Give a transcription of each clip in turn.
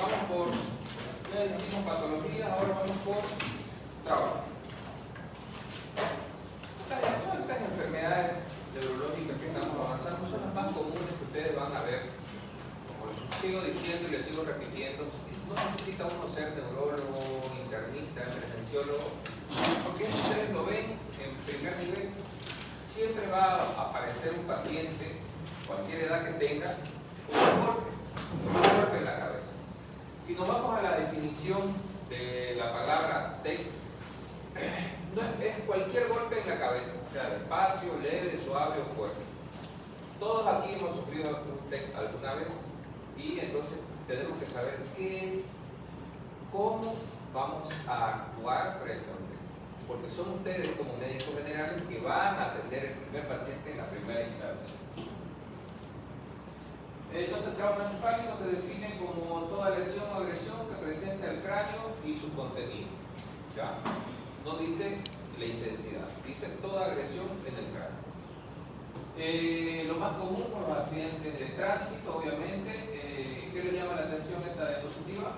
Vamos por, ya hicimos patologías, ahora vamos por trauma. Todas estas enfermedades neurológicas que estamos avanzando son las más comunes que ustedes van a ver. Como les sigo diciendo y les sigo repitiendo, no necesita uno ser neurólogo, internista, emergenciólogo, porque ustedes lo ven en primer nivel. Siempre va a aparecer un paciente, cualquier edad que tenga, con un golpe en la cabeza. Si nos vamos a la definición de la palabra TEC, es cualquier golpe en la cabeza, o sea, despacio, leve, suave o fuerte. Todos aquí hemos sufrido un TEC alguna vez y entonces tenemos que saber qué es, cómo vamos a actuar frente a un TEC. Porque son ustedes como médicos generales que van a atender el primer paciente en la primera instancia. Entonces, el trauma encefálico se define como toda lesión o agresión que presenta el cráneo y su contenido. ¿Ya? No dice la intensidad, dice toda agresión en el cráneo. Lo más común son los accidentes de tránsito, obviamente. ¿Qué le llama la atención esta diapositiva?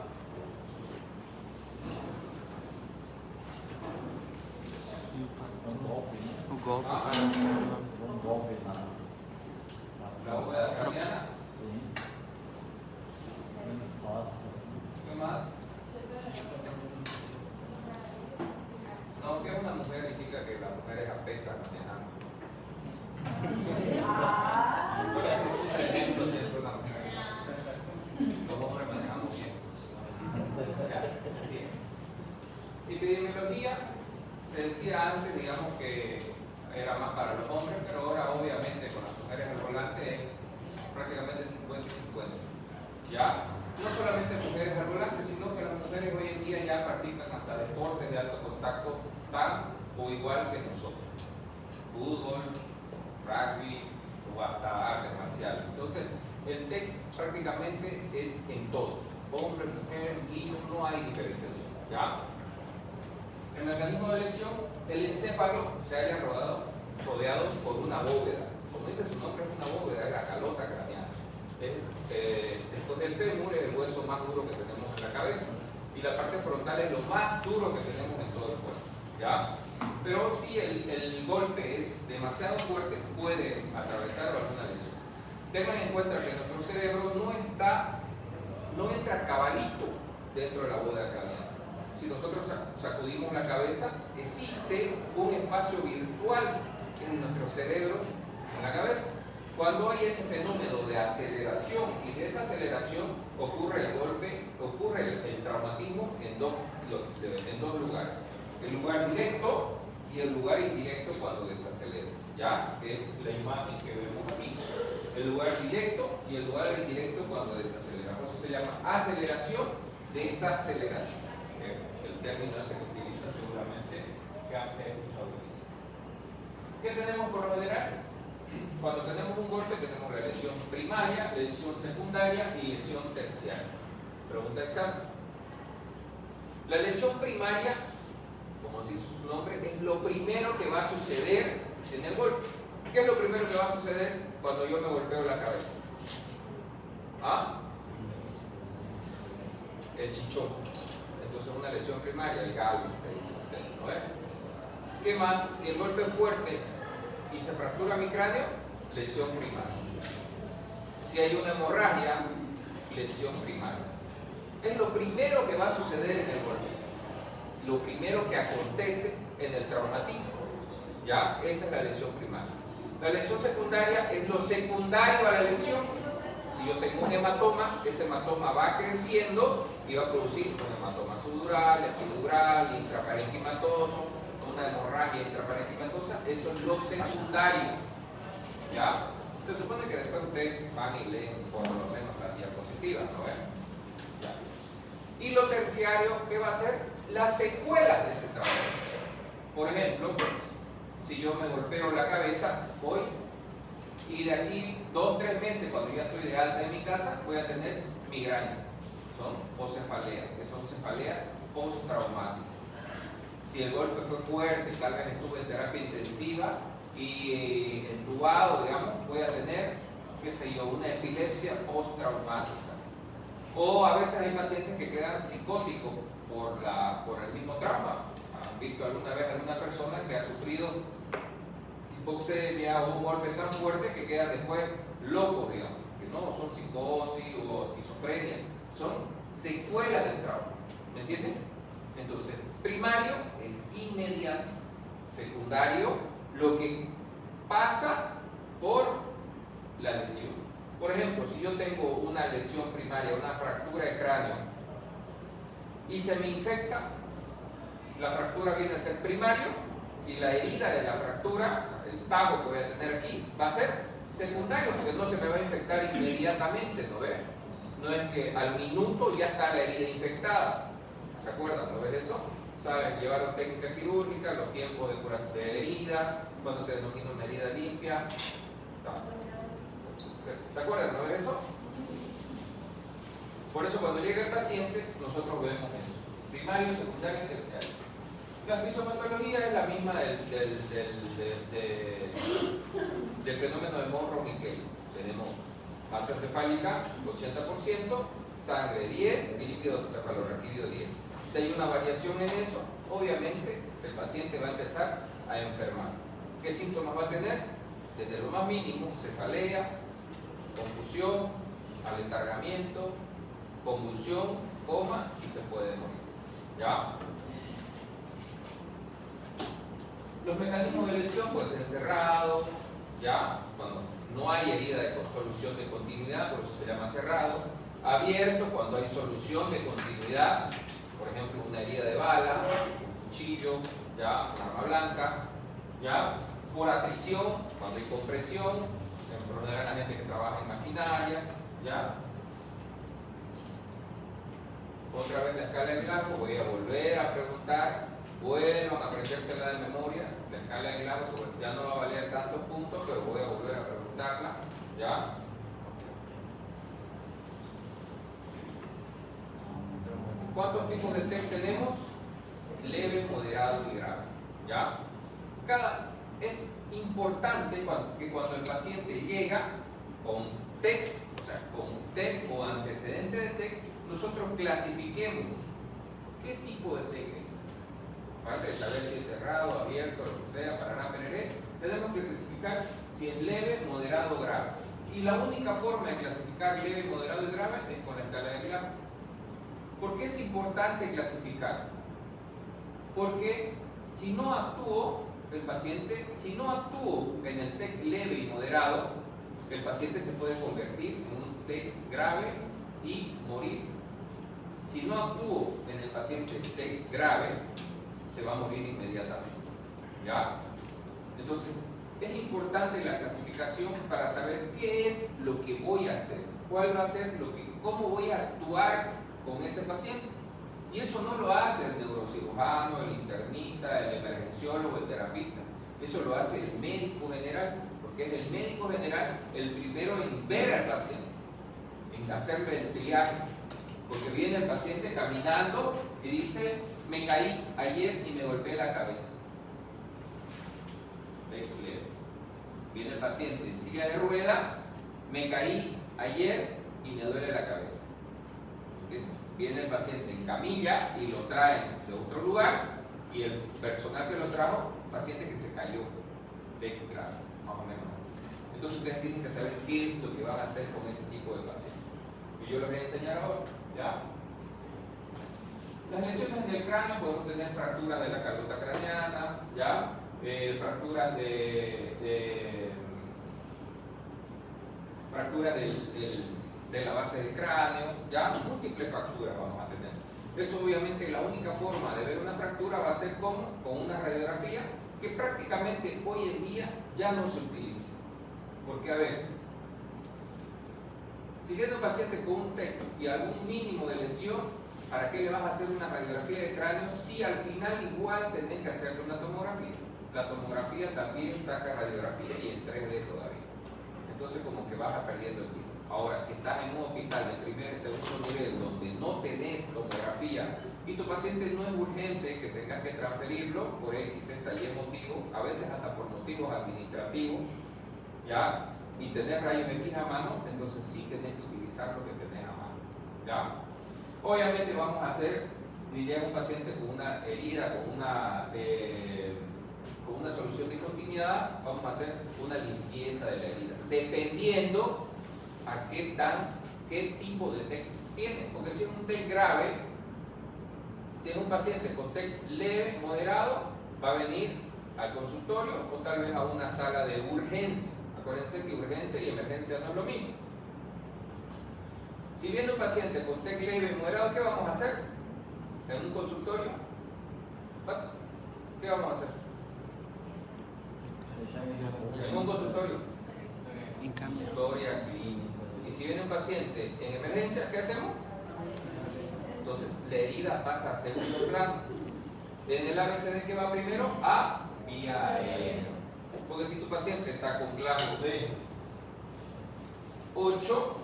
La bóveda craneana. ¿Qué más? No, que una mujer indica que las mujeres apestan manejando. Por eso puse ejemplos de una mujer. Los hombres manejamos bien. Epidemiología, se decía antes, digamos que era más para los hombres, pero ahora obviamente con las mujeres al volante es prácticamente 50-50. ¿Ya? No solamente mujeres al volante, sino que las mujeres hoy en día ya practican hasta deportes de alto contacto tan o igual que nosotros. Fútbol, rugby o hasta artes marciales. Entonces, el TEC prácticamente es en todo. Hombre, mujer, niño, no hay diferenciación. ¿Ya? El mecanismo de lesión, el encéfalo se haya rodeado por una bóveda. Como dice su nombre, es una bóveda, es la calota craneana. Después del fémur es el hueso más duro que tenemos en la cabeza y la parte frontal es lo más duro que tenemos en todo el cuerpo. ¿Ya? Pero si el golpe es demasiado fuerte, puede atravesar alguna lesión. Tengan en cuenta que nuestro cerebro no entra cabalito dentro de la bóveda craneana. Si nosotros sacudimos la cabeza, existe un espacio virtual en nuestro cerebro, en la cabeza. Cuando hay ese fenómeno de aceleración y de esa aceleración ocurre el golpe, ocurre el traumatismo en dos lugares. El lugar directo y el lugar indirecto cuando desacelera. ¿Ya? Que es la imagen que vemos aquí. El lugar directo y el lugar indirecto cuando desacelera. Por eso se llama aceleración, desaceleración. El término ese que utiliza seguramente que antes escuchado utilizar. ¿Qué tenemos por lo general? Cuando tenemos un golpe tenemos la lesión primaria, lesión secundaria y lesión terciaria. Pregunta examen. La lesión primaria, como dice su nombre, es lo primero que va a suceder en el golpe. ¿Qué es lo primero que va a suceder cuando yo me golpeo la cabeza? ¿Ah? El chichón. Entonces una lesión primaria, el gallo, ¿no es? ¿Qué más? Si el golpe es fuerte y se fractura mi cráneo, lesión primaria. Si hay una hemorragia, lesión primaria. Es lo primero que va a suceder en el golpe. Lo primero que acontece en el traumatismo. ¿Ya? Esa es la lesión primaria. La lesión secundaria es lo secundario a la lesión. Si yo tengo un hematoma, ese hematoma va creciendo y va a producir un hematoma sudural, epidural, intraparenquimatoso, una hemorragia intraparenquimatosa. Eso es lo secundario. ¿Ya? Se supone que después ustedes van y leen por lo menos las diapositivas, ¿no ven? ¿Ya? Y lo terciario, ¿qué va a ser? Las secuelas de ese trabajo. Por ejemplo, si yo me golpeo la cabeza hoy y de aquí 2 o 3 meses, cuando ya estoy de alta en mi casa, voy a tener migraña. Son cefaleas, que son cefaleas postraumáticas. Si el golpe fue fuerte, tal vez estuve en terapia intensiva y entubado, digamos, voy a tener, qué sé yo, una epilepsia postraumática. O a veces hay pacientes que quedan psicóticos por el mismo trauma. ¿Han visto alguna vez alguna persona que ha sufrido hipoxemia o un golpe tan fuerte que queda después loco, digamos? Que no son psicosis o esquizofrenia, son secuelas del trauma. ¿Me entiendes? Entonces, primario es inmediato, secundario, lo que pasa por la lesión. Por ejemplo, si yo tengo una lesión primaria, una fractura de cráneo, y se me infecta, la fractura viene a ser primario, y la herida de la fractura, o sea, el tajo que voy a tener aquí, va a ser secundario, porque no se me va a infectar inmediatamente, ¿no ves? No es que al minuto ya está la herida infectada. ¿Se acuerdan? ¿No ves eso? Saben, llevaron técnica quirúrgica, los tiempos de curación de herida, cuando se denomina una herida limpia. ¿Se acuerdan? ¿No ves eso? Por eso cuando llega el paciente, nosotros vemos eso. Primario, secundario y terciario. La fisiomatología es la misma del fenómeno de Monro-Micheli. Tenemos masa encefálica 80%, sangre 10 y líquido cefalorraquídeo 10. Si hay una variación en eso, obviamente el paciente va a empezar a enfermar. ¿Qué síntomas va a tener? Desde lo más mínimo, cefalea, confusión, aletargamiento, convulsión, coma y se puede morir. ¿Ya? Los mecanismos de lesión, pues encerrado, ya, cuando no hay herida de solución de continuidad, por eso se llama cerrado. Abierto, cuando hay solución de continuidad, por ejemplo, una herida de bala, un cuchillo, ya, un arma blanca, ya. Por atrición, cuando hay compresión, por ejemplo, la gente que trabaja en maquinaria, ya. Otra vez la escala de Glasgow, voy a volver a preguntar, vuelvan a aprendérsela de memoria, la escala de Glasgow, porque ya no va a valer tantos puntos, pero voy a volver a preguntarla, ¿ya? ¿Cuántos tipos de TEC tenemos? Leve, moderado y grave, ¿ya? Es importante que cuando el paciente llega con TEC, o sea, con TEC o antecedente de TEC, nosotros clasifiquemos qué tipo de TEC es. Aparte de saber si es cerrado, abierto, lo que sea, para tenemos que clasificar si es leve, moderado o grave. Y la única forma de clasificar leve, moderado y grave es con la escala de Glasgow. ¿Por qué es importante clasificar? Porque si no actúo, el paciente, si no actúo en el TEC leve y moderado, el paciente se puede convertir en un TEC grave y morir. Si no actúo en el paciente TEC grave, se va a morir inmediatamente. ¿Ya? Entonces, es importante la clasificación para saber qué es lo que voy a hacer, cuál va a ser cómo voy a actuar con ese paciente. Y eso no lo hace el neurocirujano, el internista, el emergenciólogo, el terapista. Eso lo hace el médico general, porque es el médico general el primero en ver al paciente, en hacerle el triaje. Porque viene el paciente caminando y dice, me caí ayer y me golpeé la cabeza. Viene el paciente en silla de rueda, me caí ayer y me duele la cabeza. Viene el paciente en camilla y lo traen de otro lugar y el personal que lo trajo, paciente que se cayó de grado, más o menos así. Entonces ustedes tienen que saber qué es lo que van a hacer con ese tipo de paciente. Y yo les voy a enseñar ahora. ¿Ya? Las lesiones en el cráneo podemos tener fracturas de la calota craneana, ¿ya? Fracturas fracturas de la base del cráneo, ya múltiples fracturas vamos a tener. Eso obviamente la única forma de ver una fractura va a ser con una radiografía que prácticamente hoy en día ya no se utiliza. Porque a ver, si viene un paciente con un TEC y algún mínimo de lesión, ¿para qué le vas a hacer una radiografía de cráneo si al final igual tenés que hacerle una tomografía? La tomografía también saca radiografía y en 3D todavía. Entonces como que vas perdiendo el tiempo. Ahora, si estás en un hospital de primer y segundo nivel donde no tenés tomografía y tu paciente no es urgente que tengas que transferirlo por X, Z y motivo, a veces hasta por motivos administrativos, ¿ya? Y tener rayos X a mano, entonces sí tenés que utilizar lo que tenés a mano. ¿Ya? Obviamente vamos a hacer, si llega un paciente con una herida, con una solución de continuidad, vamos a hacer una limpieza de la herida, dependiendo a qué tipo de TEC tiene. Porque si es un TEC grave, si es un paciente con TEC leve, moderado, va a venir al consultorio o tal vez a una sala de urgencia. Acuérdense que urgencia y emergencia no es lo mismo. Si viene un paciente con TEC leve y moderado, ¿qué vamos a hacer? En un consultorio, ¿qué vamos a hacer? En un consultorio, historia clínica. Y si viene un paciente en emergencia, ¿qué hacemos? Entonces la herida pasa a segundo plano. En el ABCD, ¿qué va primero? A vía aérea. Porque si tu paciente está con clavo de 8,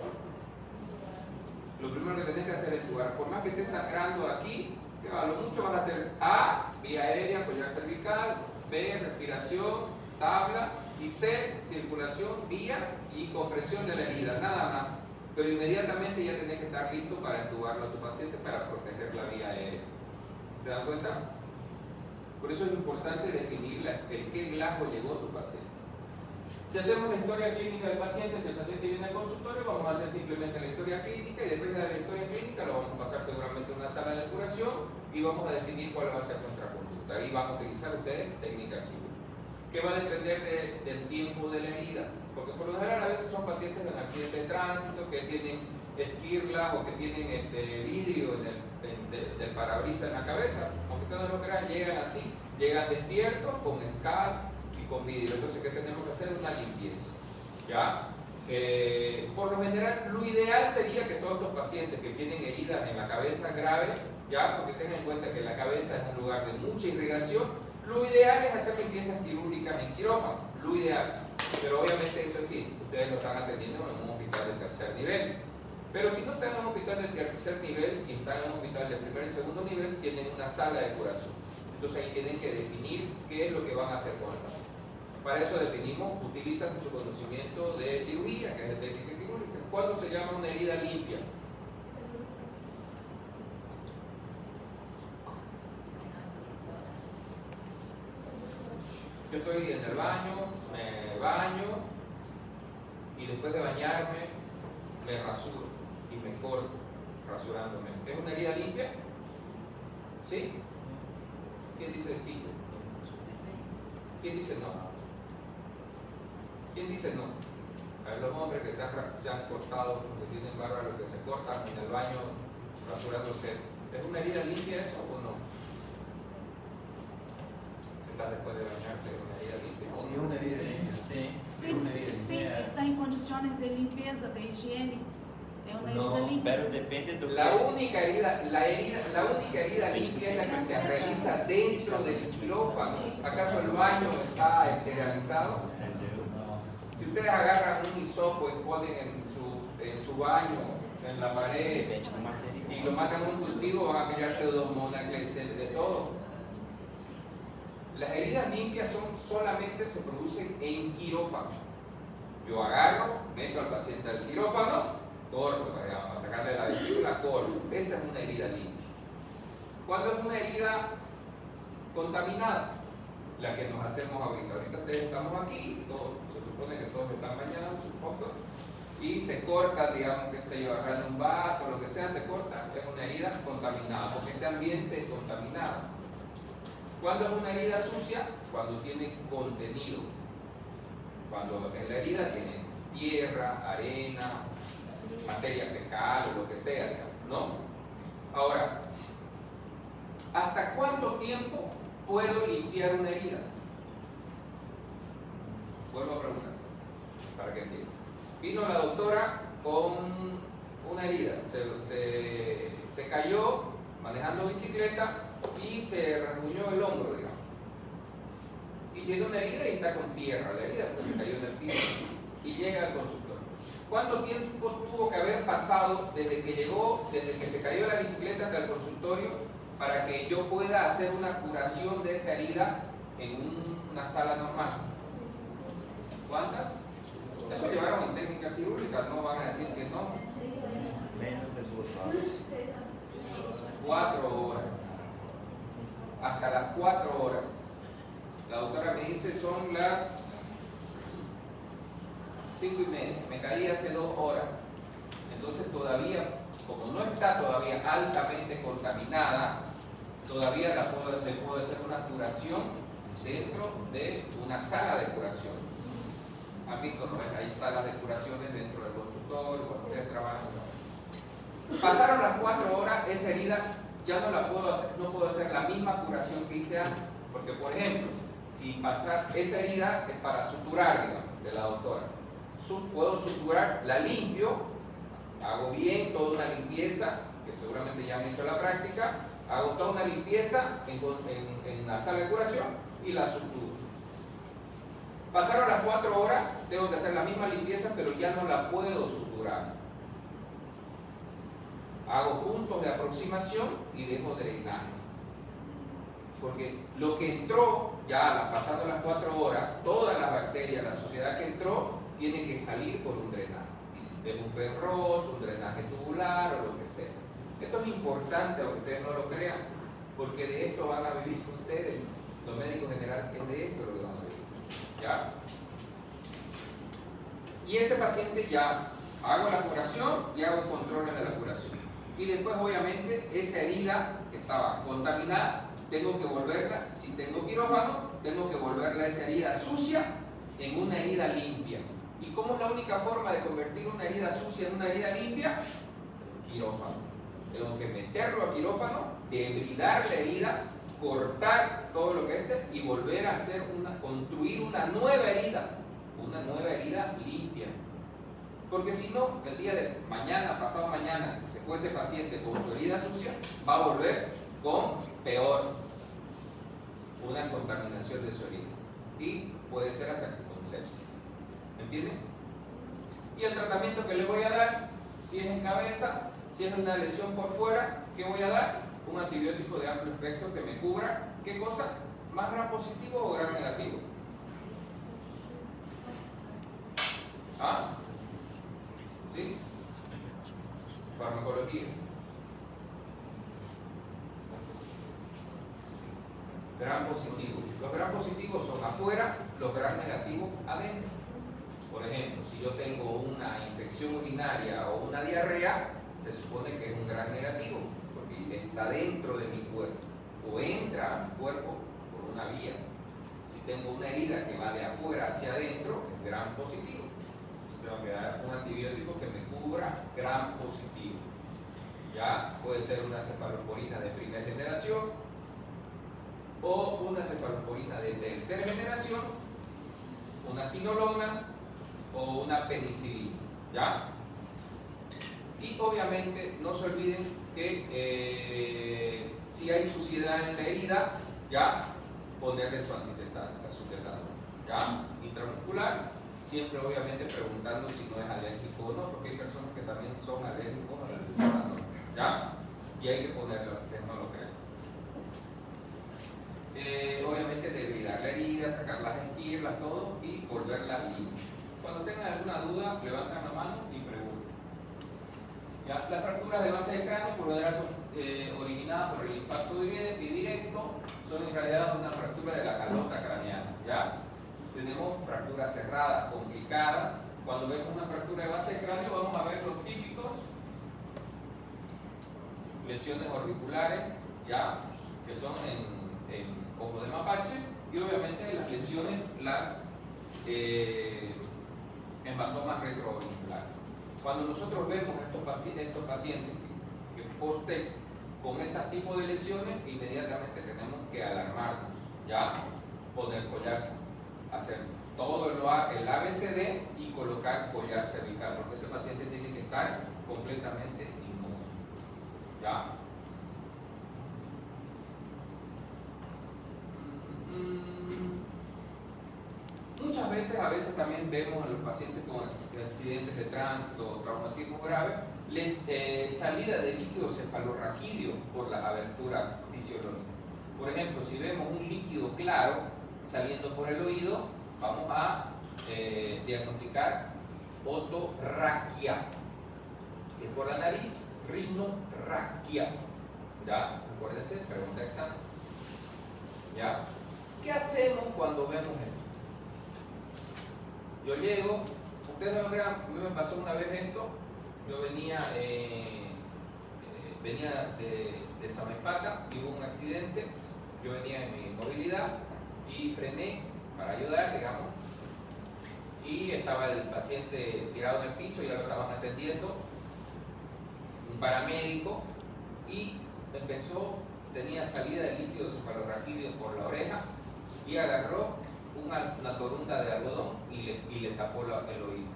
lo primero que tenés que hacer es jugar. Por más que estés sangrando aquí, a lo mucho vas a hacer A, vía aérea, collar cervical, B, respiración, tabla, y C, circulación, vía y compresión de la herida, nada más. Pero inmediatamente ya tenés que estar listo para entubarlo a tu paciente para proteger la vía aérea. ¿Se dan cuenta? Por eso es importante definir el qué glajo llegó a tu paciente. Si hacemos la historia clínica del paciente, si el paciente viene al consultorio, vamos a hacer simplemente la historia clínica y después de la historia clínica lo vamos a pasar seguramente a una sala de curación y vamos a definir cuál va a ser nuestra conducta. Ahí van a utilizar ustedes técnica química, que va a depender del tiempo de la herida, porque por lo general a veces son pacientes en accidente de tránsito que tienen esquirlas o que tienen vidrio del parabrisas en la cabeza, aunque ustedes lo crean, llegan así, llegan despiertos con escal y con vidrio. Entonces, ¿qué tenemos que hacer? Una limpieza, ¿ya? Por lo general, lo ideal sería que todos los pacientes que tienen heridas en la cabeza grave, ¿ya? Porque tengan en cuenta que la cabeza es un lugar de mucha irrigación, lo ideal es hacer limpiezas quirúrgicas en quirófano, lo ideal. Pero obviamente eso sí, ustedes lo están atendiendo en un hospital de tercer nivel. Pero si no están en un hospital de tercer nivel y están en un hospital de primer y segundo nivel, tienen una sala de curación. Entonces ahí tienen que definir qué es lo que van a hacer con el paciente. Para eso definimos, utilizan su conocimiento de cirugía, que es de técnica quirúrgica. ¿Cuándo se llama una herida limpia? Yo estoy en el baño, me baño y después de bañarme me rasuro y me corto rasurándome. ¿Es una herida limpia? ¿Sí? ¿Quién dice sí? ¿Quién dice no? ¿Quién dice no? A ver, los hombres que se han cortado, porque tienen barba, los que se cortan en el baño rasurándose. ¿Es una herida limpia eso o no? Si estás después de bañarte, ¿es una herida limpia? Sí, es una herida limpia. Sim, está em condições de limpeza, de higiene. É uma herida No, limpia. Pero depende do La única herida limpia es la que se realiza dentro del quirófano. ¿Acaso el baño está esterilizado? Si ustedes agarran un hisopo y ponen en su baño, en la pared, Depende do material. y lo mandan a un cultivo, van a crear pseudomonas, de todo. Las heridas limpias solamente se producen en quirófano. Yo agarro, meto al paciente al quirófano, corto, para sacarle la vesícula, corto. Esa es una herida limpia. ¿Cuándo es una herida contaminada? La que nos hacemos ahorita. Ahorita ustedes estamos aquí, se supone que todos están bañados, supongo, y se corta, digamos, que se yo, agarrando un vaso o lo que sea, se corta, es una herida contaminada, porque este ambiente es contaminado. ¿Cuándo es una herida sucia? Cuando tiene contenido. Cuando en la herida tiene tierra, arena, materia fecal o lo que sea, digamos, ¿no? Ahora, ¿hasta cuánto tiempo puedo limpiar una herida? Vuelvo a preguntar, para que entiendan. Vino la doctora con una herida, se cayó manejando bicicleta y se rasguñó el hombro, digamos. Y tiene una herida y está con tierra, la herida pues se cayó en el piso y llega al consultorio. ¿Cuánto tiempo tuvo que haber pasado desde que llegó, desde que se cayó la bicicleta hasta el consultorio para que yo pueda hacer una curación de esa herida en una sala normal? ¿Cuántas? Eso llevaron en técnica quirúrgica, no van a decir que no. Menos de 4 horas. Hasta las 4 horas. La doctora me dice son las 5:30. Me caí hace 2 horas. Entonces todavía, como no está todavía altamente contaminada, todavía le puedo hacer una curación dentro de una sala de curación. ¿Han visto? ¿No? Hay salas de curaciones dentro del consultorio, cuando ustedes trabajan. Pasaron las 4 horas, esa herida ya no la puedo hacer, no puedo hacer la misma curación que hice antes. Porque, por ejemplo, si pasa, esa herida es para suturar, digamos, de la doctora. Puedo suturar, la limpio, hago bien toda una limpieza, que seguramente ya han hecho la práctica, hago toda una limpieza en la sala de curación y la suturo. Pasaron las 4 horas, tengo que hacer la misma limpieza, pero ya no la puedo suturar. Hago puntos de aproximación y dejo drenaje. Porque lo que entró, ya pasando las 4 horas, todas las bacterias, la suciedad que entró, tiene que salir por un drenaje. De un ferroso, un drenaje tubular o lo que sea. Esto es importante, aunque ustedes no lo crean, porque de esto van a vivir ustedes, los médicos generales, que es de esto lo que van a vivir. ¿Ya? Y ese paciente ya hago la curación y hago controles de la curación. Y después, obviamente, esa herida que estaba contaminada, tengo que volverla, si tengo quirófano, tengo que volverla esa herida sucia en una herida limpia. ¿Y cómo es la única forma de convertir una herida sucia en una herida limpia? Quirófano. Tengo que meterlo al quirófano, debridar la herida, cortar todo lo que esté y volver a hacer construir una nueva herida limpia. Porque si no, el día de mañana, pasado mañana, que se fue ese paciente con su herida sucia, va a volver con peor, una contaminación de su herida. Y puede ser hasta con sepsis. ¿Me entienden? Y el tratamiento que le voy a dar, si es en cabeza, si es una lesión por fuera, ¿qué voy a dar? Un antibiótico de amplio espectro que me cubra, ¿qué cosa? ¿Más gram positivo o gram negativo? ¿Ah? ¿Sí? Farmacología. Gram positivo. Los gram positivos son afuera, los gram negativos adentro. Por ejemplo, si yo tengo una infección urinaria o una diarrea, se supone que es un gram negativo, porque está dentro de mi cuerpo o entra a mi cuerpo por una vía. Si tengo una herida que va de afuera hacia adentro, es gram positivo. Entonces tengo que dar un antibiótico que me cubra gram positivo. Ya puede ser una cefalosporina de primera generación o una cefalosporina de tercera generación, una quinolona o una penicilina. ¿Ya? Y obviamente no se olviden que si hay suciedad en la herida, ya ponerle su antitetano, ya intramuscular, siempre obviamente preguntando si no es alérgico o no, porque hay personas que también son alérgicos a la antitetano, ya, y hay que ponerlo, que no lo crean. Obviamente debridar la herida, sacar las esquirlas, todo y volverla limpia. Cuando tengan alguna duda, levantan la mano y pregunten. ¿Ya? Las fracturas de base de cráneo por lo general son originadas por el impacto directo, son en realidad una fractura de la calota craneana. ¿Ya? Tenemos fracturas cerradas, complicadas. Cuando vemos una fractura de base de cráneo vamos a ver los típicos lesiones orbiculares, ¿ya? Que son en ojo de mapache, y obviamente las lesiones, las hematomas retroauriculares. Cuando nosotros vemos estos pacientes que post-TEC con este tipo de lesiones, inmediatamente tenemos que alarmarnos, ya, poner collar, hacer todo el ABCD y colocar collar cervical, porque ese paciente tiene que estar completamente inmóvil, ya. Muchas veces, a veces también vemos a los pacientes con accidentes de tránsito o traumatismo grave, salida de líquido cefalorraquídeo por las aberturas fisiológicas. Por ejemplo, si vemos un líquido claro saliendo por el oído, vamos a diagnosticar otorraquia. Si es por la nariz, rinorraquia. ¿Ya? Acuérdense, pregunta de examen. ¿Ya? ¿Qué hacemos cuando vemos esto? Yo llego, ustedes no me crean, a mí me pasó una vez esto. Yo venía de Samaipata y hubo un accidente. Yo venía en mi movilidad y frené para ayudar, digamos, y estaba el paciente tirado en el piso, ya lo estaban atendiendo, un paramédico, y tenía salida de líquido cefalorraquídeo por la oreja y agarró una torunda de algodón y le tapó el oído.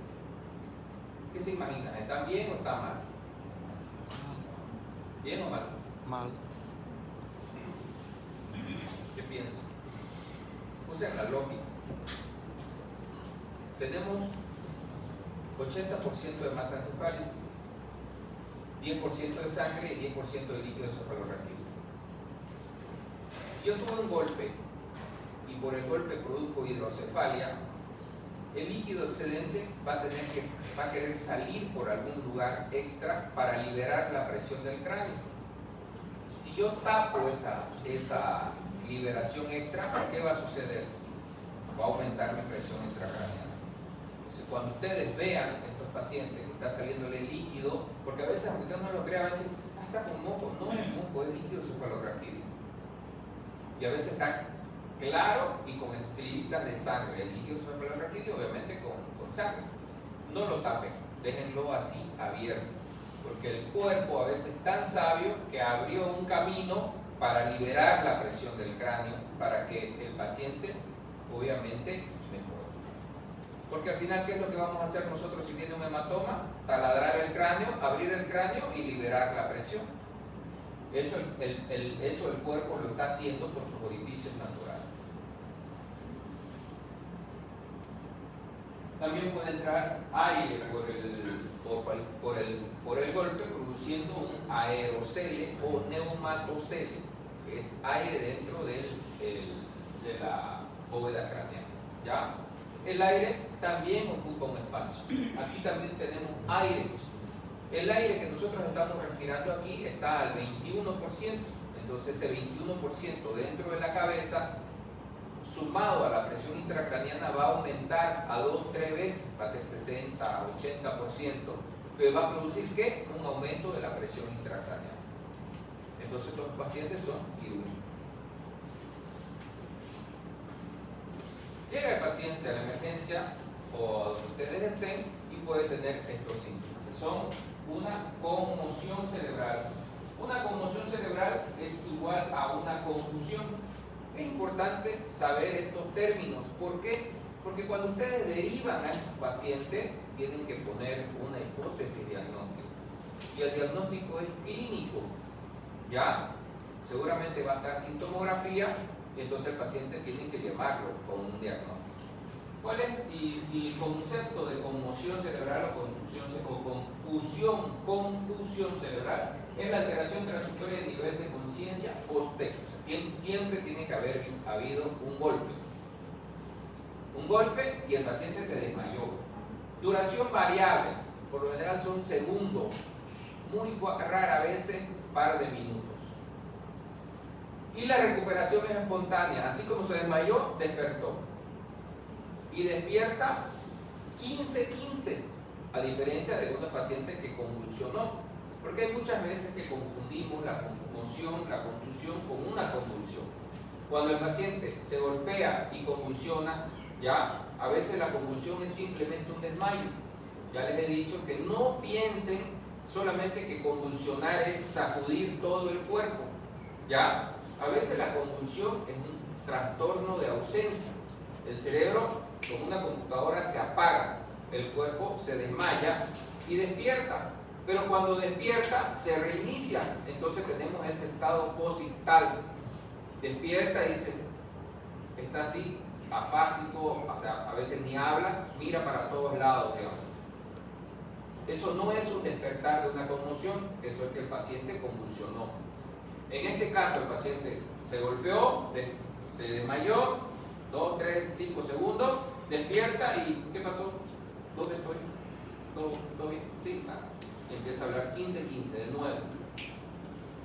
¿Qué se imaginan? ¿Está bien o está mal? ¿Bien o mal? Mal. ¿Qué piensan? Usen la lógica. Tenemos 80% de masa encefálica, 10% de sangre y 10% de líquido cefalorraquídeo. Si yo tuve un golpe y por el golpe produzco hidrocefalia, el líquido excedente va a querer salir por algún lugar extra para liberar la presión del cráneo. Si yo tapo esa liberación extra, ¿qué va a suceder? Va a aumentar mi presión intracraneal. Entonces, cuando ustedes vean estos pacientes que está saliéndole líquido, porque a veces, aunque ustedes no lo crean, a veces está con moco, no es moco, es líquido cefalorraquídeo. Y a veces está claro y con estrellitas de sangre, el líquido cefalorraquídeo obviamente con sangre. No lo tapen, déjenlo así abierto, porque el cuerpo a veces es tan sabio que abrió un camino para liberar la presión del cráneo, para que el paciente obviamente mejore. Porque al final, ¿qué es lo que vamos a hacer nosotros si tiene un hematoma? Taladrar el cráneo, abrir el cráneo y liberar la presión. Eso el cuerpo lo está haciendo por sus orificios naturales. También puede entrar aire por el golpe, produciendo un aerocele o neumatocele, que es aire dentro de la bóveda craneal. ¿Ya? El aire también ocupa un espacio. Aquí también tenemos aire. El aire que nosotros estamos respirando aquí está al 21%. Entonces ese 21% dentro de la cabeza, sumado a la presión intracraniana, va a aumentar a 2-3 veces, va a ser 60-80%, que va a producir ¿qué? Un aumento de la presión intracraniana. Entonces estos pacientes son quirúrgicos. Llega el paciente a la emergencia o a donde ustedes estén y puede tener estos síntomas, que son una conmoción cerebral. Una conmoción cerebral es igual a una confusión. Es importante saber estos términos. ¿Por qué? Porque cuando ustedes derivan a estos pacientes, tienen que poner una hipótesis diagnóstica. Y el diagnóstico es clínico. ¿Ya? Seguramente va a estar sintomografía, y entonces el paciente tiene que llamarlo con un diagnóstico. ¿Cuál es el concepto de conmoción cerebral o confusión cerebral? Es la alteración transitoria de nivel de conciencia post-texto. Siempre tiene que haber habido un golpe. Un golpe y el paciente se desmayó. Duración variable, por lo general son segundos, muy rara veces par de minutos. Y la recuperación es espontánea, así como se desmayó, despertó. Y despierta 15-15, a diferencia de una paciente que convulsionó. Porque hay muchas veces que confundimos la confusión con una convulsión. Cuando el paciente se golpea y convulsiona, ya, a veces la convulsión es simplemente un desmayo. Ya les he dicho que no piensen solamente que convulsionar es sacudir todo el cuerpo. Ya, a veces la convulsión es un trastorno de ausencia. El cerebro, como una computadora, se apaga, el cuerpo se desmaya y despierta. Pero cuando despierta, se reinicia. Entonces tenemos ese estado posictal. Despierta y dice, está así, afásico, o sea, a veces ni habla, mira para todos lados. Eso no es un despertar de una conmoción, eso es que el paciente convulsionó. En este caso, el paciente se golpeó, se desmayó, 2, 3, 5 segundos, despierta y ¿qué pasó? ¿Dónde estoy? ¿Todo bien? Sí, nada. y empieza a hablar 15-15 de nuevo.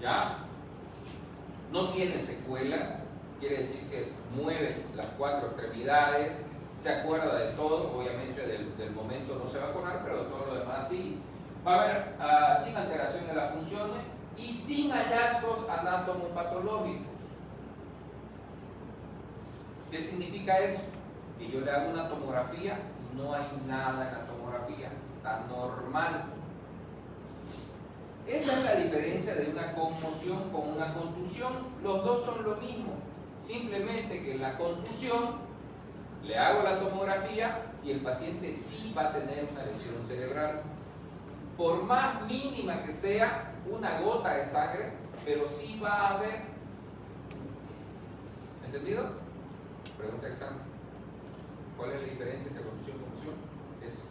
¿Ya? No tiene secuelas, quiere decir que mueve las 4 extremidades, se acuerda de todo, obviamente del momento no se va a acordar, pero de todo lo demás sí. Va a haber sin alteración de las funciones y sin hallazgos anatomopatológicos. ¿Qué significa eso? Que yo le hago una tomografía y no hay nada en la tomografía, está normal. Esa es la diferencia de una conmoción con una contusión. Los dos son lo mismo, simplemente que en la contusión le hago la tomografía y el paciente sí va a tener una lesión cerebral. Por más mínima que sea, una gota de sangre, pero sí va a haber. ¿Entendido? Pregunta de examen. ¿Cuál es la diferencia entre contusión y conmoción? Eso.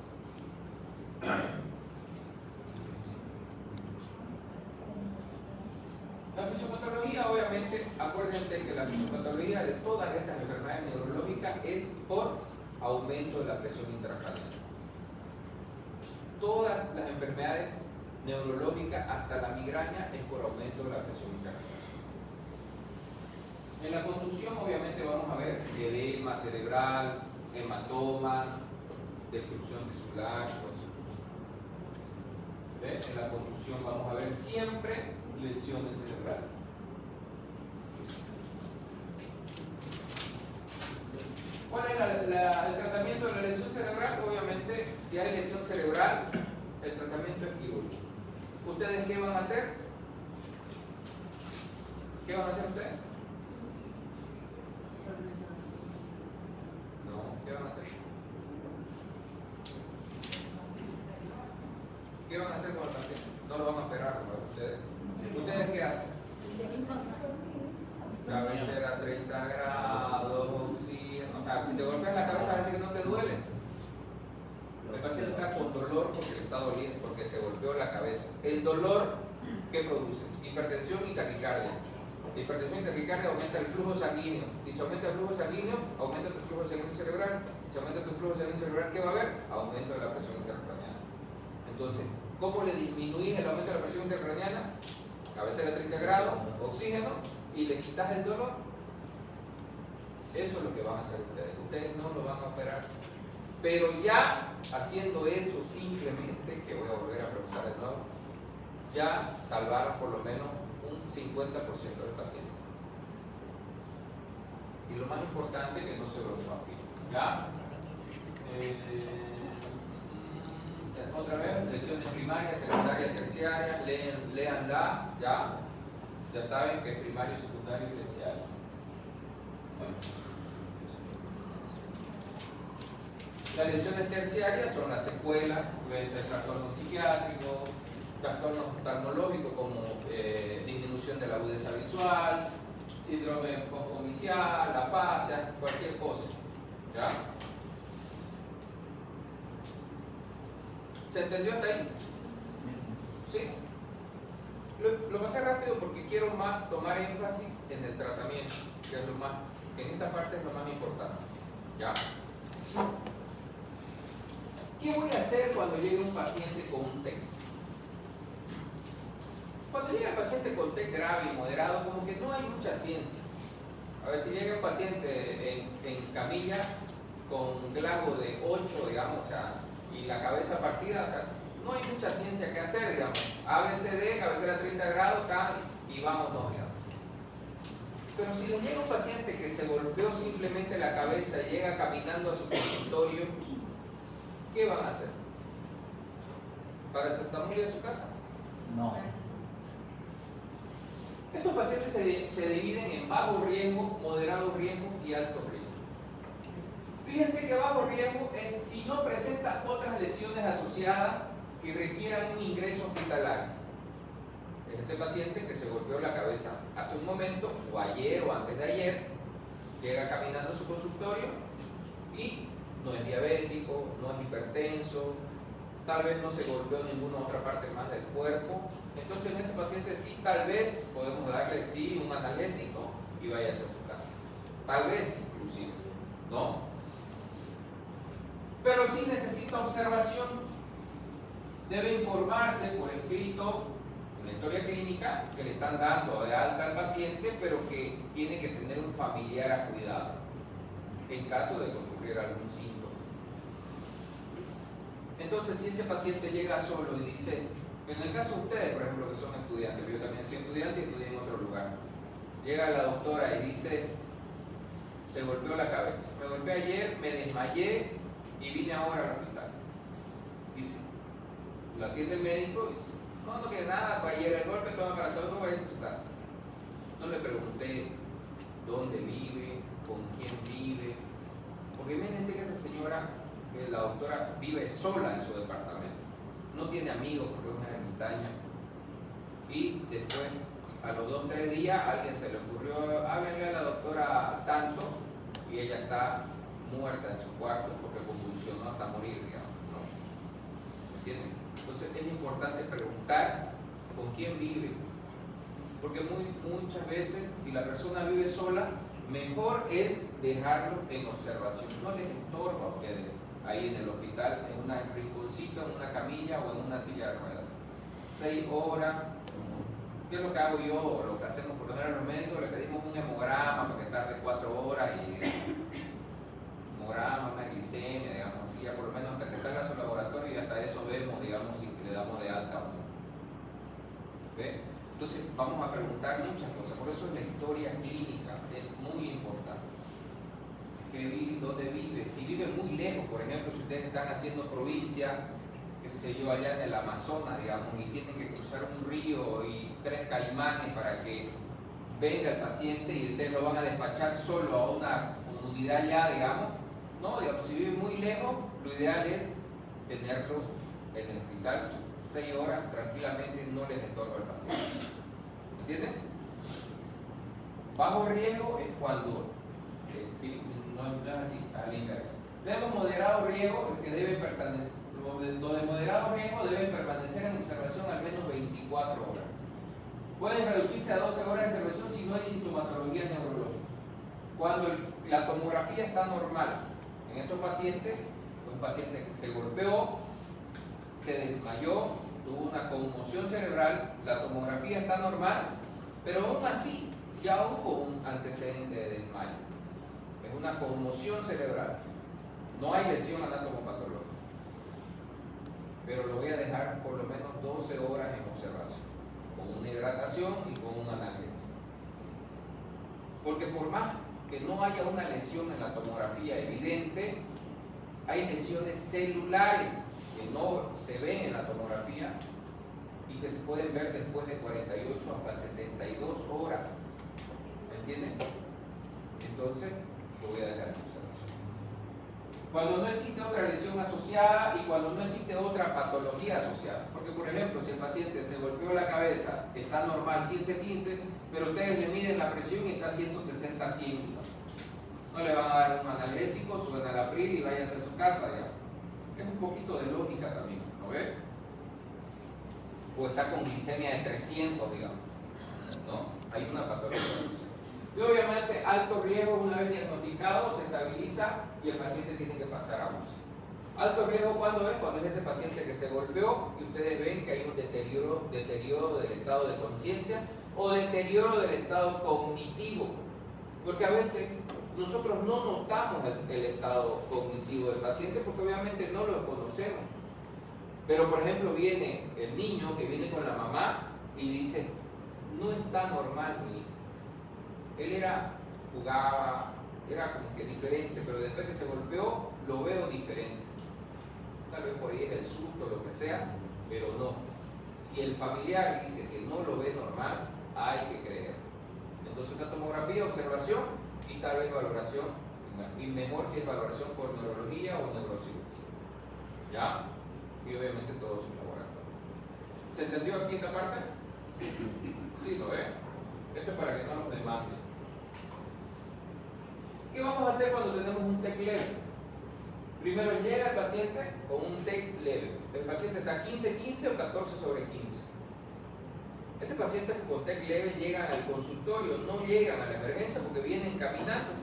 La fisiopatología, obviamente, acuérdense que la fisiopatología de todas estas enfermedades neurológicas es por aumento de la presión intracraniana. Todas las enfermedades neurológicas, hasta la migraña, es por aumento de la presión intracraniana. En la contusión, obviamente, vamos a ver edema cerebral, hematomas, destrucción tisular, todo eso. En la contusión vamos a ver siempre lesiones cerebrales. ¿Cuál es el tratamiento de la lesión cerebral? Obviamente, si hay lesión cerebral, el tratamiento es quirúrgico. ¿Ustedes qué van a hacer? ¿Qué van a hacer ustedes? No, ¿qué van a hacer? ¿Qué van a hacer con el paciente? No lo van a operar, ¿no? ¿Ustedes qué hacen? Cabecera a 30 grados, oxígeno. O sea, si te golpeas la cabeza, a veces que no te duele. El paciente está con dolor porque le está doliendo, porque se golpeó la cabeza. El dolor, ¿qué produce? Hipertensión y taquicardia. La hipertensión y taquicardia aumenta el flujo sanguíneo. Y si aumenta el flujo sanguíneo, aumenta tu flujo sanguíneo cerebral. Si aumenta tu flujo sanguíneo cerebral, ¿qué va a haber? Aumento de la presión intracraniana. Entonces, ¿cómo le disminuís el aumento de la presión intracraniana? Cabecera a 30 grados, oxígeno, y le quitas el dolor. Eso es lo que van a hacer ustedes. Ustedes no lo van a operar. Pero ya haciendo eso simplemente, que voy a volver a preguntar de nuevo, ya salvaron por lo menos un 50% del paciente. Y lo más importante, que no se lo aquí. ¿Ya? Otra vez, lesiones primarias, secundarias, terciarias, léanla, ya saben que es primario, secundario y terciario. Bueno. Las lesiones terciarias son las secuelas, pueden ser trastornos psiquiátricos, trastornos oftalmológicos como disminución de la agudeza visual, síndrome poscomicial, afasia, cualquier cosa. ¿Ya? ¿Se entendió hasta ahí? ¿Sí? Lo pasé rápido porque quiero más tomar énfasis en el tratamiento, que es lo más, en esta parte es lo más importante. ¿Ya? ¿Qué voy a hacer cuando llegue un paciente con un TEC? Cuando llega el paciente con TEC grave y moderado, como que no hay mucha ciencia. A ver, si llega un paciente en camilla con glago de 8, digamos, o sea, y la cabeza partida, o sea, no hay mucha ciencia que hacer, digamos. ABCD, cabecera a 30 grados, y vámonos, digamos. Pero si les llega un paciente que se golpeó simplemente la cabeza y llega caminando a su consultorio, ¿qué van a hacer? ¿Paracetamol de su casa? No. Estos pacientes se dividen en bajo riesgo, moderado riesgo y alto riesgo. Fíjense que bajo riesgo es si no presenta otras lesiones asociadas que requieran un ingreso hospitalario. Es ese paciente que se golpeó la cabeza hace un momento, o ayer o antes de ayer, llega caminando a su consultorio y no es diabético, no es hipertenso, tal vez no se golpeó en ninguna otra parte más del cuerpo. Entonces en ese paciente sí, tal vez podemos darle sí un analgésico y vaya hacia su casa. Tal vez inclusive, ¿no? Pero sí necesita observación. debe informarse por escrito una historia clínica que le están dando de alta al paciente, pero que tiene que tener un familiar a cuidado en caso de que ocurriera algún síntoma. Entonces, si ese paciente llega solo y dice, en el caso de ustedes, por ejemplo, que son estudiantes, yo también soy estudiante y estudié en otro lugar, llega la doctora y dice, se golpeó la cabeza, me golpeé ayer, me desmayé y vine ahora al hospital. Dice, lo atiende el médico y dice, no que nada, fue ayer el golpe, toma para salud, vaya a su casa. No le pregunté dónde vive, con quién vive, porque imagínense que esa señora, que la doctora, vive sola en su departamento, no tiene amigos porque es una ermitaña, y después, a los 2 o 3 días, a alguien se le ocurrió, háblenle a la doctora tanto, y ella está muerta en su cuarto porque convulsionó hasta morir, digamos, ¿no? ¿Entienden? Entonces es importante preguntar con quién vive, porque muchas veces, si la persona vive sola, mejor es dejarlo en observación, no les estorba a ustedes ahí en el hospital, en un rinconcito, en una camilla o en una silla de ruedas. 6 horas. ¿Qué es lo que hago yo o lo que hacemos por lo general los médicos? Le pedimos un hemograma para que tarde 4 horas y hemograma, una glicemia, digamos así, ya por lo menos hasta que salga su laboratorio y hasta eso vemos, digamos, si le damos de alta o no. ¿Okay? Entonces vamos a preguntar muchas cosas, por eso la historia clínica es muy importante. ¿Dónde vive? Si vive muy lejos, por ejemplo, si ustedes están haciendo provincia, qué sé yo, allá en el Amazonas, digamos, y tienen que cruzar un río y 3 caimanes para que venga el paciente y ustedes lo van a despachar solo a una comunidad ya, digamos, no, digamos, si vive muy lejos, lo ideal es tenerlo en el hospital 6 horas tranquilamente, no les estorba al paciente. ¿Entienden? Bajo riesgo es cuando no es así, a la inversa. Tenemos moderado riesgo que debe permanecer. Lo de moderado riesgo deben permanecer en observación al menos 24 horas. Pueden reducirse a 12 horas de observación si no hay sintomatología neurológica. Cuando la tomografía está normal, en estos pacientes, un paciente que se golpeó, se desmayó, tuvo una conmoción cerebral, la tomografía está normal, pero aún así ya hubo un antecedente de desmayo. Es una conmoción cerebral, no hay lesión anatomopatológica. Pero lo voy a dejar por lo menos 12 horas en observación, con una hidratación y con un analgésico. Porque por más que no haya una lesión en la tomografía evidente, hay lesiones celulares que no se ven en la tomografía y que se pueden ver después de 48 hasta 72 horas. ¿Me entienden? Entonces, lo voy a dejar en observación. Cuando no existe otra lesión asociada y cuando no existe otra patología asociada. Porque, por ejemplo, si el paciente se golpeó la cabeza, está normal 15-15, pero ustedes le miden la presión y está 160-100. No le van a dar un analgésico, suben a la PRIL y váyase a su casa, digamos. Es un poquito de lógica también, ¿no ve? O está con glicemia de 300, digamos. ¿No? Hay una patología asociada. Y obviamente, alto riesgo, una vez diagnosticado, se estabiliza y el paciente tiene que pasar a UCI. Alto riesgo, ¿cuándo es? Cuando es ese paciente que se golpeó y ustedes ven que hay un deterioro del estado de conciencia o deterioro del estado cognitivo. Porque a veces nosotros no notamos el estado cognitivo del paciente porque obviamente no lo conocemos. Pero, por ejemplo, viene el niño que viene con la mamá y dice, no está normal mi hijo. Él jugaba, era como que diferente, pero después que se golpeó, lo veo diferente. Tal vez por ahí es el susto, lo que sea, pero no. Si el familiar dice que no lo ve normal, hay que creer. Entonces, una tomografía, observación y tal vez valoración, y mejor si es valoración por neurología o neurocirugía. ¿Ya? Y obviamente todo su laboratorio. ¿Se entendió aquí esta parte? Sí, ¿lo ve? Esto es para que no nos demanden. ¿Qué vamos a hacer cuando tenemos un TEC leve? Primero llega el paciente con un TEC leve. El paciente está 15-15 o 14/15. Este paciente con TEC leve llegan al consultorio, no llegan a la emergencia porque vienen caminando.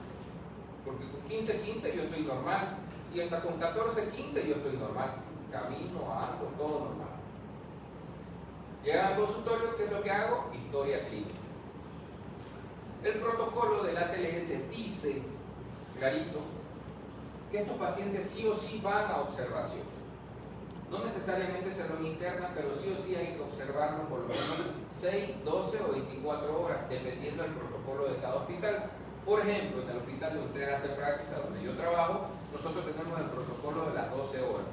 Porque con 15-15 yo estoy normal y hasta con 14-15 yo estoy normal. Camino, ando, todo normal. Llegan al consultorio, ¿qué es lo que hago? Historia clínica. El protocolo del ATLS dice, clarito, que estos pacientes sí o sí van a observación. No necesariamente se los internan, pero sí o sí hay que observarlos por lo menos 6, 12 o 24 horas, dependiendo del protocolo de cada hospital. Por ejemplo, en el hospital donde ustedes hacen práctica, donde yo trabajo, nosotros tenemos el protocolo de las 12 horas.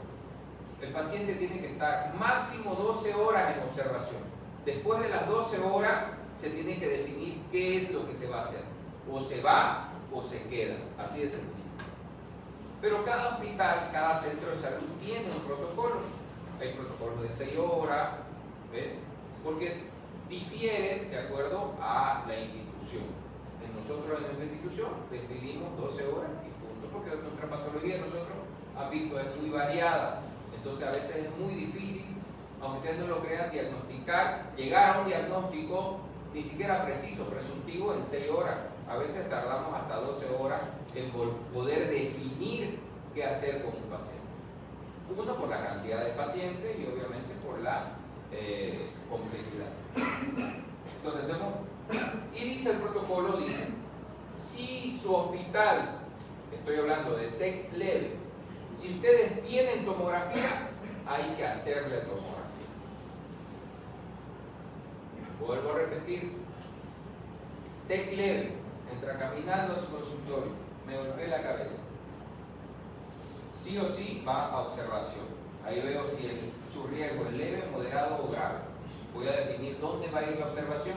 El paciente tiene que estar máximo 12 horas en observación. Después de las 12 horas se tiene que definir qué es lo que se va a hacer. O se va o se queda. Así de sencillo. Pero cada hospital, cada centro de salud tiene un protocolo. Hay protocolos de 6 horas, ¿ves? Porque difieren de acuerdo a la institución. Nosotros en nuestra institución definimos 12 horas y punto, porque nuestra patología nosotros han visto es muy variada. Entonces a veces es muy difícil, aunque ustedes no lo crean, diagnosticar, llegar a un diagnóstico ni siquiera preciso, presuntivo en 6 horas. A veces tardamos hasta 12 horas en poder definir qué hacer con un paciente. Uno, por la cantidad de pacientes y obviamente por la complejidad. Entonces hacemos, y dice el protocolo, dice, si su hospital, estoy hablando de TEC leve, si ustedes tienen tomografía, hay que hacerle tomografía. Vuelvo a repetir, TEC leve, entra caminando a su consultorio, me golpeé la cabeza. Sí o sí va a observación. Ahí veo si su riesgo es leve, moderado o grave. Voy a definir dónde va a ir la observación.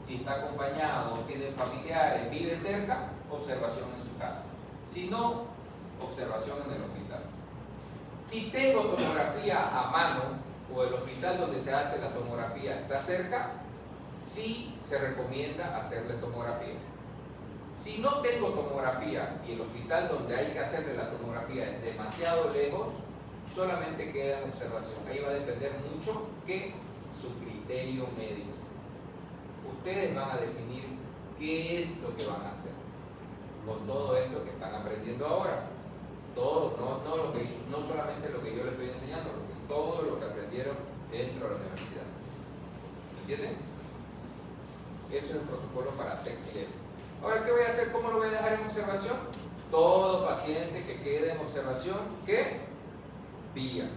Si está acompañado, tiene familiares, vive cerca, observación en su casa. Si no, observación en el hospital. Si tengo tomografía a mano o el hospital donde se hace la tomografía está cerca, sí se recomienda hacerle tomografía. Si no tengo tomografía y el hospital donde hay que hacerle la tomografía es demasiado lejos, solamente queda en observación. Ahí va a depender mucho que su criterio médico. Ustedes van a definir qué es lo que van a hacer con todo esto que están aprendiendo ahora. Todo, no solamente lo que yo les estoy enseñando, todo lo que aprendieron dentro de la universidad. ¿Entienden? Eso es el protocolo para TEC leve. Ahora, ¿qué voy a hacer? ¿Cómo lo voy a dejar en observación? Todo paciente que quede en observación, ¿qué? Vía.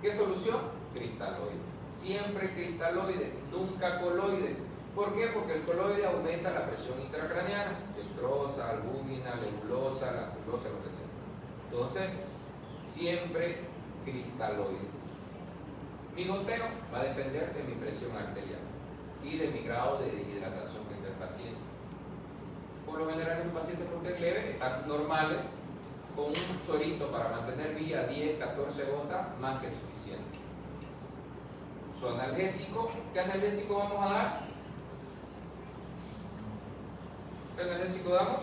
¿Qué solución? Cristaloide. Siempre cristaloide, nunca coloide. ¿Por qué? Porque el coloide aumenta la presión intracraneana, dextrosa, albúmina, lebulosa, lactulosa, lo que sea. Entonces, siempre cristaloide. Mi goteo va a depender de mi presión arterial y de mi grado de deshidratación que tenga el paciente. Por lo general, los pacientes con TEC leve están normales, con un suerito para mantener vía 10, 14 gotas, más que suficiente. Su analgésico, ¿qué analgésico vamos a dar? ¿Qué analgésico damos?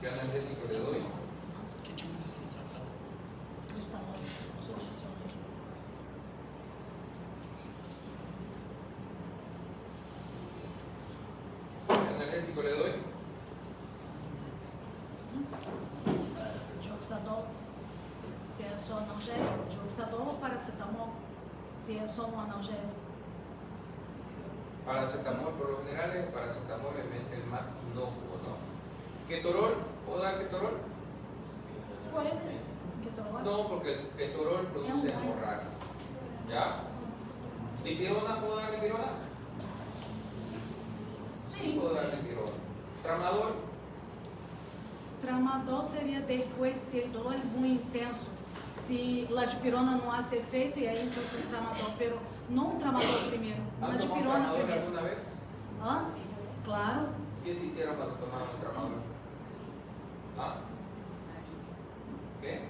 ¿Qué analgésico le doy? ¿Qué analgésico le doy? Dioxadol, se é só analgésico, dioxadol ou paracetamol, se é só um analgésico. Paracetamol, por lo general, el paracetamol es el más inocuo, ¿no? ¿Ketorol? ¿Puedo dar ketorol? Puede, ketorol. No, porque el ketorol produce hemorragia. ¿Ya? ¿Dipirona? ¿Puedo dar dipirona? Sim. Puedo dar dipirona. ¿Tramadol? Tramadol seria depois, se a dor é muito intenso. Se ladipirona não hace efeito, e aí então se tramadol, pero não tramadol primeiro, ladipirona primeiro. ¿Alguna vez? Ah, claro. ¿Qué sintieron cuando tomaron el tramadol? ¿Ah? ¿Qué?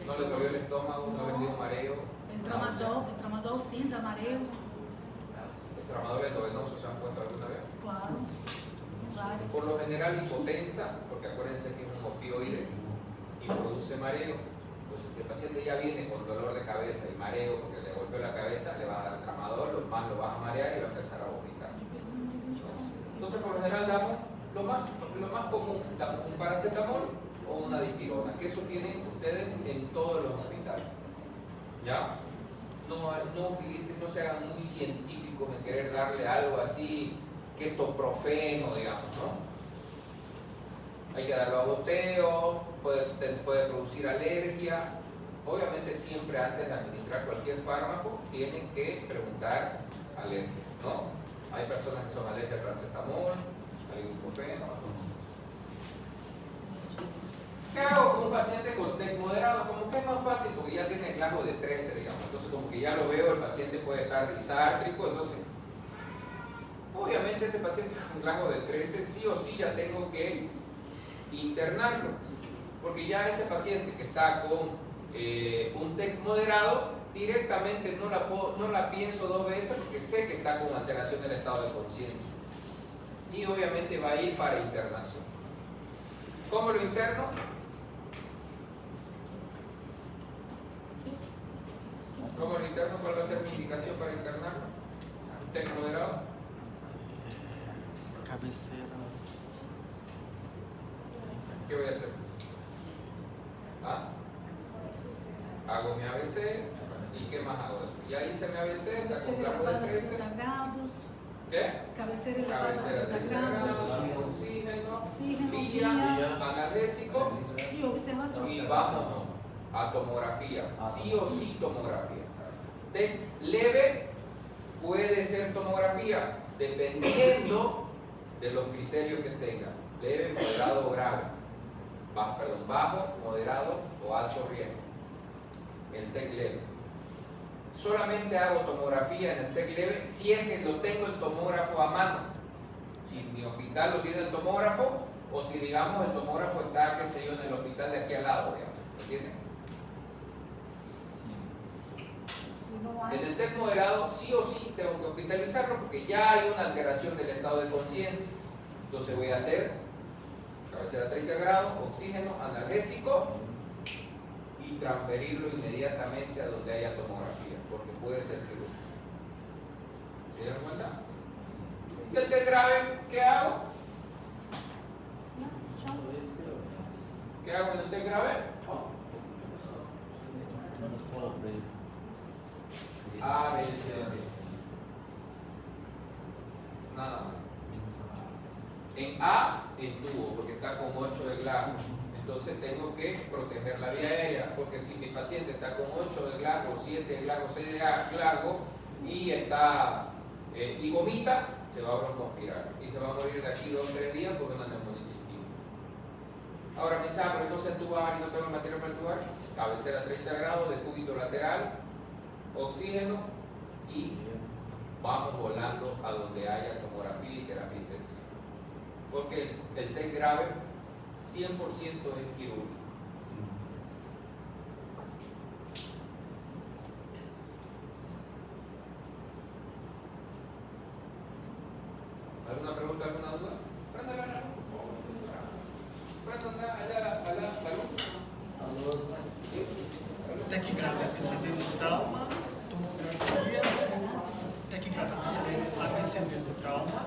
¿No le dolió el estómago? ¿No le dio mareo? El tramadol sim, dá mareo. ¿El tramadol endovenoso se han puesto alguna vez? Claro. Vários. Por lo general hipotensa, porque acuérdense que es un opioide y produce mareo. Entonces, si el paciente ya viene con dolor de cabeza y mareo porque le golpeó la cabeza, le va a dar tramadol, lo vas a marear y va a empezar a vomitar. Entonces, por lo general damos lo más común, damos un paracetamol o una dipirona, que eso tienen ustedes en todos los hospitales. ¿Ya? No utilicen, no se hagan muy científicos en querer darle algo así, ketoprofeno, digamos, ¿no? Hay que darlo a goteo, puede producir alergia. Obviamente siempre antes de administrar cualquier fármaco tienen que preguntar alergia, ¿no? Hay personas que son alérgicas al paracetamol, al ibuprofeno. ¿Qué hago con un paciente con TEC moderado? Como que es más fácil porque ya tiene el glasgo de 13, digamos. Entonces como que ya lo veo, el paciente puede estar disártrico, entonces obviamente ese paciente con glasgo de 13 sí o sí ya tengo que internarlo, porque ya ese paciente que está con un TEC moderado, directamente no la pienso dos veces porque sé que está con alteración del estado de conciencia y obviamente va a ir para internación. ¿Cómo lo interno? ¿Cómo lo interno? ¿Cuál va a ser mi indicación para internarlo? ¿TEC moderado? Cabecera. ¿Qué voy a hacer? ¿Ah? Hago mi ABC y ¿qué más hago? Ya hice mi ABC, está con glasgo de 13. ¿Qué? Cabecera elevada a 30 grados, oxígeno, vía, analgésico y observación. y vámonos a tomografía. Sí o sí tomografía. TEC leve puede ser tomografía dependiendo de los criterios que tenga. Leve, moderado o grave. Bajo, moderado o alto riesgo. El TEC leve. Solamente hago tomografía en el TEC leve si es que lo tengo el tomógrafo a mano. Si mi hospital lo tiene el tomógrafo o si digamos el tomógrafo está, qué sé yo, en el hospital de aquí al lado, digamos. ¿Entienden? En el TEC moderado sí o sí tengo que hospitalizarlo porque ya hay una alteración del estado de conciencia. Entonces voy a hacer cabecera a 30 grados, oxígeno, analgésico y transferirlo inmediatamente a donde haya tomografía, porque puede ser quirúrgico. ¿Se dieron cuenta? ¿Y el TEC grave? ¿Qué hago? ¿Qué hago con el TEC grave? A, B, C, D. Nada más. En A, entubo, porque está con 8 de glasgo. Entonces tengo que proteger la vía aérea, porque si mi paciente está con 8 de glasgo, 7 de glasgo, 6 de glasgo y vomita, se va a broncoaspirar y se va a morir de aquí 2 o 3 días por una neumonía intestinal. Ahora me dice, pero entonces entubar y no tengo material para entubar. Cabecera a 30 grados, decúbito lateral, oxígeno y vamos volando a donde haya tomografía y terapia intensiva. Porque el TEC grave 100% es quirúrgico. ¿Alguna pregunta, alguna duda? Prendan la luz, por favor. Prendan allá la luz. TEC grave, ABCD do trauma, tomografia, TEC grave, ABCD do trauma,